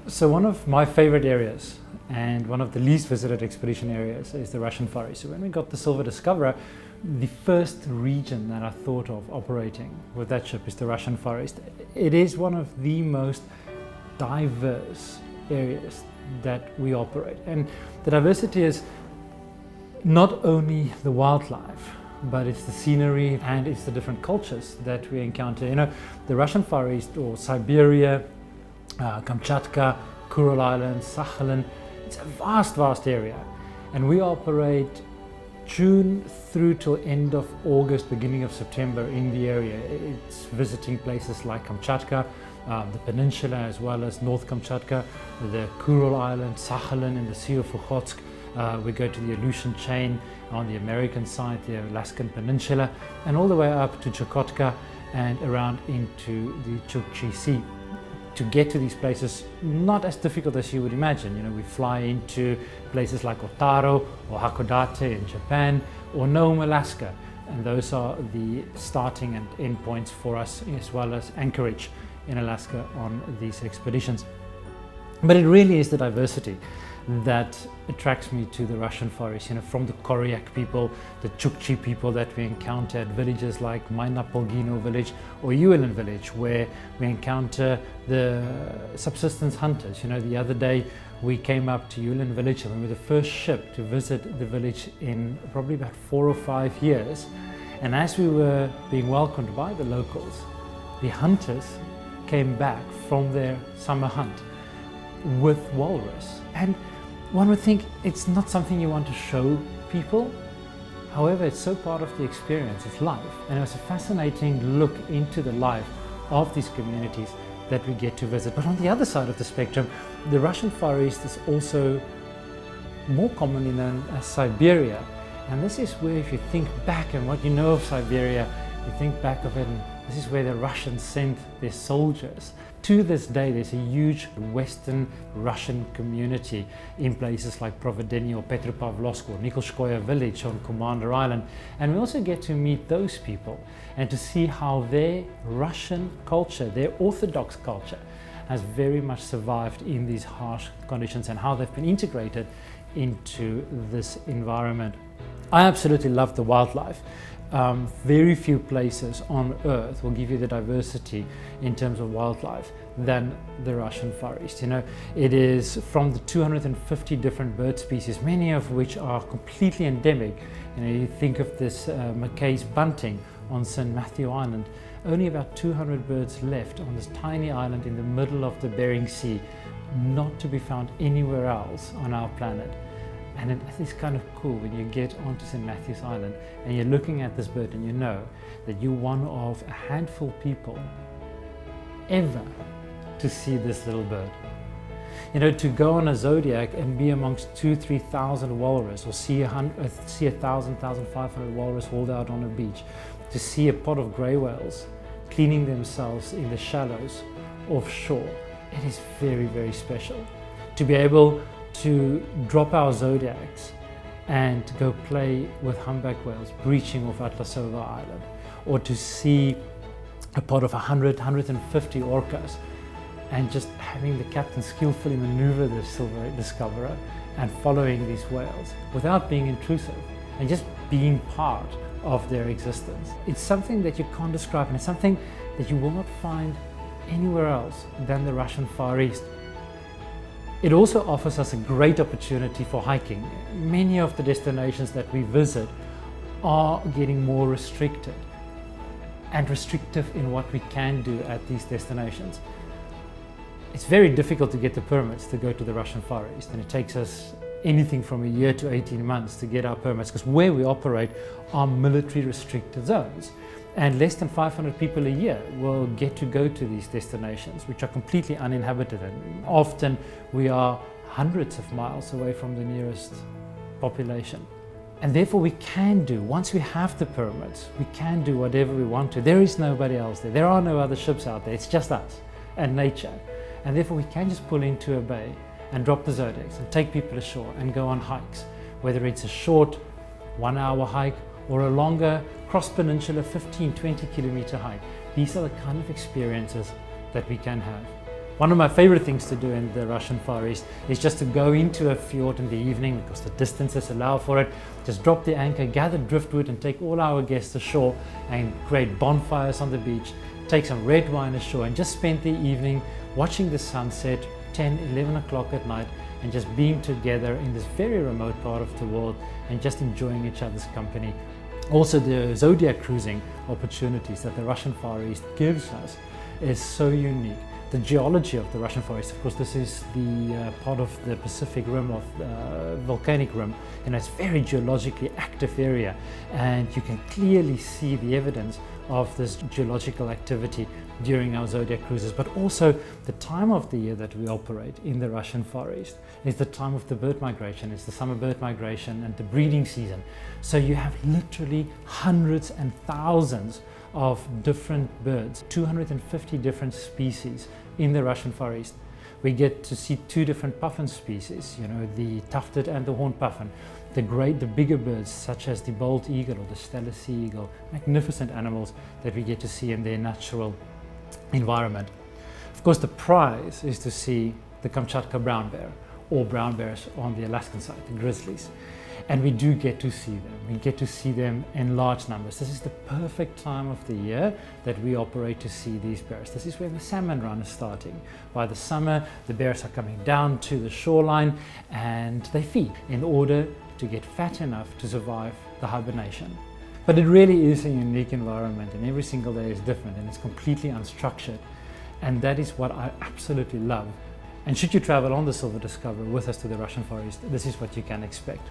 So one of my favorite areas and one of the least visited expedition areas is the Russian Far East. So when we got the Silver Discoverer, the first region that I thought of operating with that ship is the Russian Far East. It is one of the most diverse areas that we operate, and the diversity is not only the wildlife, but it's the scenery and it's the different cultures that we encounter. You know, the Russian Far East, or Siberia, Kamchatka, Kuril Islands, Sakhalin, it's a vast area, and we operate June through till end of August, beginning of September in the area. It's visiting places like Kamchatka, the peninsula, as well as North Kamchatka, the Kuril Islands, Sakhalin, and the Sea of Okhotsk. We go to the Aleutian chain on the American side, the Alaskan peninsula, and all the way up to Chukotka and around into the Chukchi Sea. To get to these places, not as difficult as you would imagine. You know, we fly into places like Otaro or Hakodate in Japan, or Nome, Alaska, and those are the starting and end points for us, as well as Anchorage in Alaska on these expeditions. But it really is the diversity that attracts me to the Russian Far East. You know, from the Koryak people, the Chukchi people that we encounter at villages like Mainapolgino village or Uelin village, where we encounter the subsistence hunters. You know, the other day we came up to Uelin village, and we were the first ship to visit the village in probably about 4 or 5 years. And as we were being welcomed by the locals, the hunters came back from their summer hunt with walrus. And one would think it's not something you want to show people. However, it's so part of the experience, it's life. And it was a fascinating look into the life of these communities that we get to visit. But on the other side of the spectrum, the Russian Far East is also more commonly known as Siberia. And this is where, if you think back and what you know of Siberia, you think back of it, and this is where the Russians sent their soldiers. To this day, there's a huge Western Russian community in places like Providenie or Petropavlovsk or Nikolskoye village on Commander Island. And we also get to meet those people and to see how their Russian culture, their Orthodox culture, has very much survived in these harsh conditions and how they've been integrated into this environment. I absolutely love the wildlife. Very few places on Earth will give you the diversity in terms of wildlife than the Russian Far East. You know, it is from the 250 different bird species, many of which are completely endemic. You know, you think of this Mackay's bunting on St. Matthew Island, only about 200 birds left on this tiny island in the middle of the Bering Sea, not to be found anywhere else on our planet. And it is kind of cool when you get onto St. Matthew's Island and you're looking at this bird and you know that you're one of a handful of people ever to see this little bird. You know, to go on a Zodiac and be amongst 2,000-3,000 walrus, or see 1,000-1,500 walrus hauled out on a beach, to see a pod of grey whales cleaning themselves in the shallows offshore, it is very special. To be able to drop our Zodiacs and go play with humpback whales breaching off Atlasova Island, or to see a pod of 100-150 orcas and just having the captain skillfully maneuver the Silver Discoverer and following these whales without being intrusive and just being part of their existence. It's something that you can't describe, and it's something that you will not find anywhere else than the Russian Far East. It also offers us a great opportunity for hiking. Many of the destinations that we visit are getting more restricted and restrictive in what we can do at these destinations. It's very difficult to get the permits to go to the Russian Far East, and it takes us anything from a year to 18 months to get our permits, because where we operate are military restricted zones. And less than 500 people a year will get to go to these destinations, which are completely uninhabited. And often we are hundreds of miles away from the nearest population. And therefore we can do, once we have the permits, we can do whatever we want to. There is nobody else there. There are no other ships out there. It's just us and nature. And therefore we can just pull into a bay and drop the Zodiacs and take people ashore and go on hikes, whether it's a short 1-hour hike or a longer cross-peninsula 15-20 kilometer hike. These are the kind of experiences that we can have. One of my favorite things to do in the Russian Far East is just to go into a fjord in the evening because the distances allow for it. Just drop the anchor, gather driftwood and take all our guests ashore and create bonfires on the beach, take some red wine ashore and just spend the evening watching the sunset, 10, 11 o'clock at night, and just being together in this very remote part of the world and just enjoying each other's company. Also, the zodiac cruising opportunities that the Russian Far East gives us is so unique. The geology of the Russian Far East, of course, this is the part of the Pacific Rim, of volcanic rim, and it's a very geologically active area, and you can clearly see the evidence of this geological activity during our zodiac cruises. But also the time of the year that we operate in the Russian Far East is the time of the bird migration. It's the summer bird migration and the breeding season. So you have literally hundreds and thousands of different birds, 250 different species in the Russian Far East. We get to see two different puffin species, the tufted and the horned puffin. The bigger birds such as the bald eagle or the Steller sea eagle, magnificent animals that we get to see in their natural environment. Of course, the prize is to see the Kamchatka brown bear or brown bears on the Alaskan side, the grizzlies. And we do get to see them. We get to see them in large numbers. This is the perfect time of the year that we operate to see these bears. This is when the salmon run is starting. By the summer, the bears are coming down to the shoreline and they feed in order to get fat enough to survive the hibernation. But it really is a unique environment, and every single day is different and it's completely unstructured. And that is what I absolutely love. And should you travel on the Silver Discoverer with us to the Russian Far East, this is what you can expect.